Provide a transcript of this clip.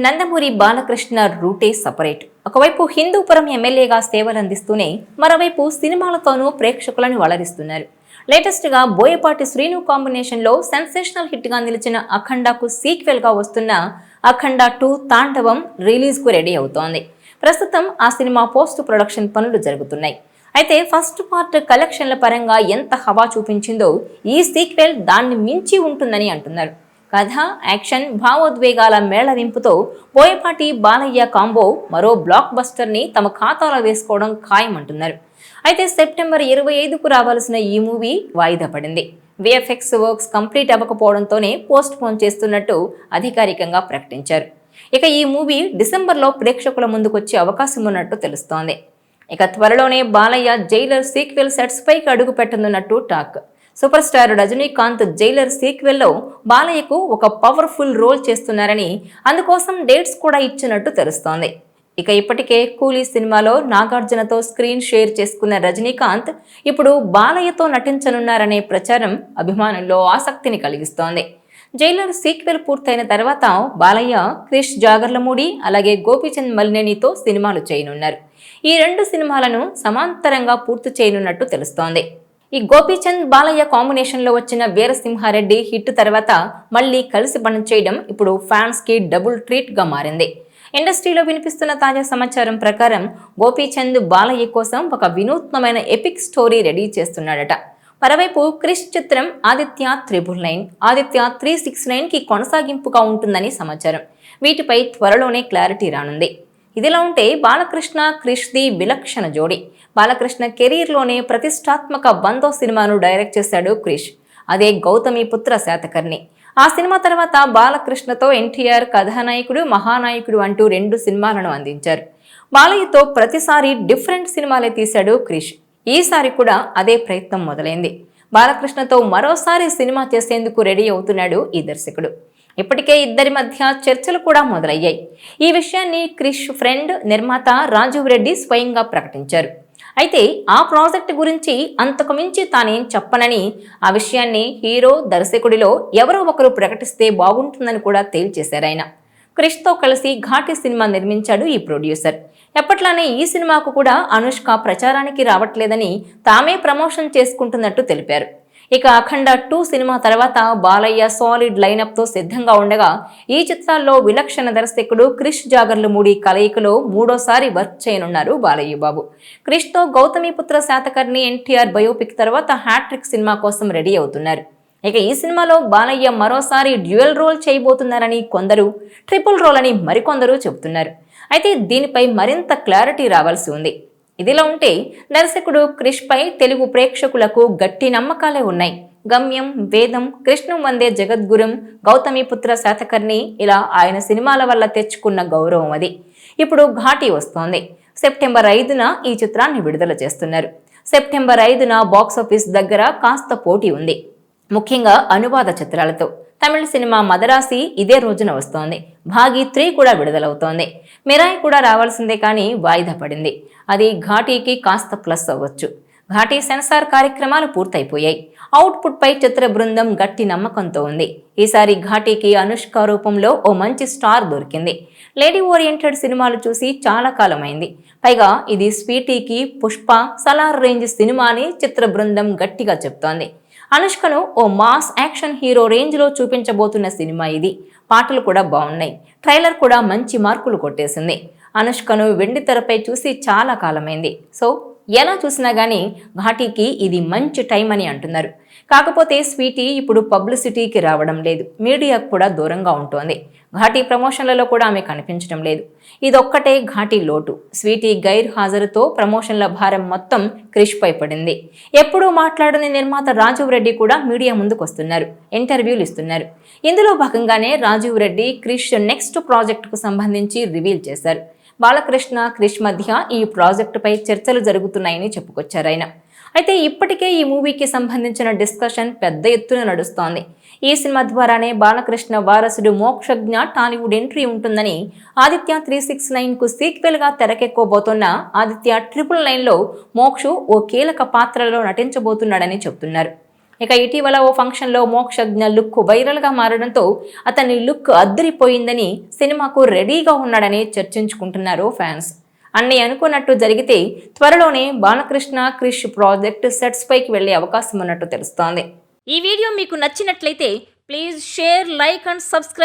నందమూరి బాలకృష్ణ రూటే సపరేట్. ఒకవైపు హిందూపురం ఎమ్మెల్యేగా సేవలందిస్తూనే మరోవైపు సినిమాలతోనూ ప్రేక్షకులను అలరిస్తున్నారు. లేటెస్ట్ గా బోయపాటి శ్రీను కాంబినేషన్ లో సెన్సేషనల్ హిట్ గా నిలిచిన అఖండాకు సీక్వెల్ గా వస్తున్న అఖండ 2 తాండవం రిలీజ్ కు రెడీ అవుతోంది. ప్రస్తుతం ఆ సినిమా పోస్ట్ ప్రొడక్షన్ పనులు జరుగుతున్నాయి. అయితే ఫస్ట్ పార్ట్ కలెక్షన్ల పరంగా ఎంత హవా చూపించిందో ఈ సీక్వెల్ దాన్ని మించి ఉంటుందని అంటున్నారు. కథ, యాక్షన్, భావోద్వేగాల మేళవింపుతో బోయపాటి బాలయ్య కాంబో మరో బ్లాక్ బస్టర్ ని తమ ఖాతాలో వేసుకోవడం ఖాయమంటున్నారు. అయితే సెప్టెంబర్ 25కు రావాల్సిన ఈ మూవీ వాయిదా పడింది. విఎఫ్ఎక్స్ వర్క్స్ కంప్లీట్ అవ్వకపోవడంతోనే పోస్ట్ పోన్ చేస్తున్నట్టు అధికారికంగా ప్రకటించారు. ఇక ఈ మూవీ డిసెంబర్లో ప్రేక్షకుల ముందుకొచ్చే అవకాశం ఉన్నట్టు తెలుస్తోంది. ఇక త్వరలోనే బాలయ్య జైలర్ సీక్వెల్ సెట్స్ పైకి అడుగు పెట్టనున్నట్టు talk. Super star Rajinikanth Jailer సీక్వెల్లో బాలయ్యకు ఒక పవర్ఫుల్ రోల్ చేస్తున్నారని, అందుకోసం డేట్స్ కూడా ఇచ్చినట్టు తెలుస్తోంది. ఇక ఇప్పటికే కూలీ సినిమాలో నాగార్జునతో స్క్రీన్ షేర్ చేసుకున్న రజనీకాంత్ ఇప్పుడు బాలయ్యతో నటించనున్నారనే ప్రచారం అభిమానుల్లో ఆసక్తిని కలిగిస్తోంది. జైలర్ సీక్వెల్ పూర్తయిన తర్వాత బాలయ్య క్రిష్ జాగర్లమూడి అలాగే గోపీచంద్ మలినేనితో సినిమాలు చేయనున్నారు. ఈ 2 సినిమాలను సమాంతరంగా పూర్తి చేయనున్నట్టు తెలుస్తోంది. ఈ గోపీచంద్ బాలయ్య కాంబినేషన్ లో వచ్చిన వీరసింహారెడ్డి హిట్ తర్వాత మళ్లీ కలిసి పనిచేయడం ఇప్పుడు ఫ్యాన్స్ కి డబుల్ ట్రీట్ గా మారింది. ఇండస్ట్రీలో వినిపిస్తున్న తాజా సమాచారం ప్రకారం గోపీచంద్ బాలయ్య కోసం ఒక వినూత్నమైన ఎపిక్ స్టోరీ రెడీ చేస్తున్నాడట. మరోవైపు క్రిష్ చిత్రం ఆదిత్య 999, ఆదిత్య 369కి కొనసాగింపుగా ఉంటుందని సమాచారం. వీటిపై త్వరలోనే క్లారిటీ రానుంది. ఇదిలా ఉంటే బాలకృష్ణ క్రిష్ ది విలక్షణ జోడి. బాలకృష్ణ కెరీర్లోనే ప్రతిష్టాత్మక 100వ సినిమాను డైరెక్ట్ చేశాడు క్రిష్. అదే గౌతమిపుత్ర శాతకర్ణి. ఆ సినిమా తర్వాత బాలకృష్ణతో ఎన్టీఆర్ కథానాయకుడు, మహానాయకుడు అంటూ 2 సినిమాలను అందించారు. బాలయ్యతో ప్రతిసారి డిఫరెంట్ సినిమాలే తీశాడు క్రిష్. ఈసారి కూడా అదే ప్రయత్నం మొదలైంది. బాలకృష్ణతో మరోసారి సినిమా చేసేందుకు రెడీ అవుతున్నాడు ఈ దర్శకుడు. ఇప్పటికే ఇద్దరి మధ్య చర్చలు కూడా మొదలయ్యాయి. ఈ విషయాన్ని క్రిష్ ఫ్రెండ్, నిర్మాత రాజీవ్ రెడ్డి స్వయంగా ప్రకటించారు. అయితే ఆ ప్రాజెక్ట్ గురించి అంతకు మించి తానేం చెప్పనని, ఆ విషయాన్ని హీరో, దర్శకుడిలో ఎవరో ఒకరు ప్రకటిస్తే బాగుంటుందని కూడా తేల్చేశారాయన. క్రిష్తో కలిసి ఘాటి సినిమా నిర్మించాడు ఈ ప్రొడ్యూసర్. ఎప్పట్లానే ఈ సినిమాకు కూడా అనుష్క ప్రచారానికి రావట్లేదని తామే ప్రమోషన్ చేసుకుంటున్నట్టు తెలిపారు. ఇక అఖండ 2 సినిమా తర్వాత బాలయ్య సాలిడ్ లైనప్తో సిద్ధంగా ఉండగా ఈ చిత్రాల్లో విలక్షణ దర్శకుడు క్రిష్ జాగర్లమూడి కలయికలో 3వసారి వర్క్ చేయనున్నారు బాలయ్య బాబు. క్రిష్తో గౌతమిపుత్ర శాతకర్ణి ఎన్టీఆర్ బయోపిక్ తర్వాత హ్యాట్రిక్ సినిమా కోసం రెడీ అవుతున్నారు. ఇక ఈ సినిమాలో బాలయ్య మరోసారి డ్యూయల్ రోల్ చేయబోతున్నారని కొందరు, ట్రిపుల్ రోల్ అని మరికొందరు చెబుతున్నారు. అయితే దీనిపై మరింత క్లారిటీ రావాల్సి ఉంది. ఇదిలా ఉంటే దర్శకుడు క్రిష్ పై తెలుగు ప్రేక్షకులకు గట్టి నమ్మకాలే ఉన్నాయి. గమ్యం, వేదం, కృష్ణం వందే జగద్గురం, గౌతమిపుత్ర శాతకర్ణి ఇలా ఆయన సినిమాల వల్ల తెచ్చుకున్న గౌరవం అది. ఇప్పుడు ఘాటి వస్తోంది. సెప్టెంబర్ 5న ఈ చిత్రాన్ని విడుదల చేస్తున్నారు. సెప్టెంబర్ 5న బాక్సాఫీస్ దగ్గర కాస్త పోటీ ఉంది, ముఖ్యంగా అనువాద చిత్రాలతో. తమిళ సినిమా మదరాసి ఇదే రోజున వస్తోంది. భాగి 3 కూడా విడుదలవుతోంది. మిరాయి కూడా రావాల్సిందే కానీ వాయిదా పడింది. అది ఘాటీకి కాస్త ప్లస్ అవ్వచ్చు. ఘాటీ సెన్సార్ కార్యక్రమాలు పూర్తయిపోయాయి. అవుట్పుట్ పై చిత్ర బృందం గట్టి నమ్మకంతో ఉంది. ఈసారి ఘాటీకి అనుష్క రూపంలో ఓ మంచి స్టార్ దొరికింది. లేడీ ఓరియంటెడ్ సినిమాలు చూసి చాలా కాలమైంది. పైగా ఇది స్వీటీకి పుష్ప, సలార్ రేంజ్ సినిమా అని చిత్ర బృందం గట్టిగా చెప్తోంది. అనుష్కను ఓ మాస్ యాక్షన్ హీరో రేంజ్ లో చూపించబోతున్న సినిమా ఇది. పాటలు కూడా బాగున్నాయి. ట్రైలర్ కూడా మంచి మార్కులు కొట్టేసింది. అనుష్కను వెండి తెరపై చూసి చాలా కాలమైంది. సో ఎలా చూసినా గానీ ఘాటీకి ఇది మంచి టైం అని అంటున్నారు. కాకపోతే స్వీటీ ఇప్పుడు పబ్లిసిటీకి రావడం లేదు, మీడియాకు కూడా దూరంగా ఉంటోంది. ఘాటీ ప్రమోషన్లలో కూడా ఆమె కనిపించడం లేదు. ఇదొక్కటే ఘాటీ లోటు. స్వీటీ గైర్ హాజరుతో ప్రమోషన్ల భారం మొత్తం క్రిష్ పై పడింది. ఎప్పుడూ మాట్లాడని నిర్మాత రాజీవ్ రెడ్డి కూడా మీడియా ముందుకు వస్తున్నారు, ఇంటర్వ్యూలు ఇస్తున్నారు. ఇందులో భాగంగానే రాజీవ్ రెడ్డి క్రిష్ నెక్స్ట్ ప్రాజెక్టుకు సంబంధించి రివీల్ చేశారు. బాలకృష్ణ క్రిష్ మధ్య ఈ ప్రాజెక్టుపై చర్చలు జరుగుతున్నాయని చెప్పుకొచ్చారాయన. అయితే ఇప్పటికే ఈ మూవీకి సంబంధించిన డిస్కషన్ పెద్ద ఎత్తున నడుస్తోంది. ఈ సినిమా ద్వారానే బాలకృష్ణ వారసుడు మోక్షజ్ఞ టాలీవుడ్ ఎంట్రీ ఉంటుందని, ఆదిత్య 369కు సీక్వెల్ గా తెరకెక్కబోతున్న ఆదిత్య 999లో మోక్షు ఓ కీలక పాత్రలో నటించబోతున్నాడని చెబుతున్నారు. ఇక ఇటీవల ఓ ఫంక్షన్లో మోక్షజ్ఞ లుక్ వైరల్గా మారడంతో అతని లుక్ అద్దరిపోయిందని, సినిమాకు రెడీగా ఉన్నాడని చర్చించుకుంటున్నారు ఫ్యాన్స్. అన్నీ అనుకున్నట్టు జరిగితే త్వరలోనే బాలకృష్ణ క్రిష్ ప్రాజెక్ట్ సెట్స్ పైకి వెళ్లే అవకాశం ఉన్నట్టు తెలుస్తోంది. ఈ వీడియో మీకు నచ్చినట్లయితే please share, like and subscribe.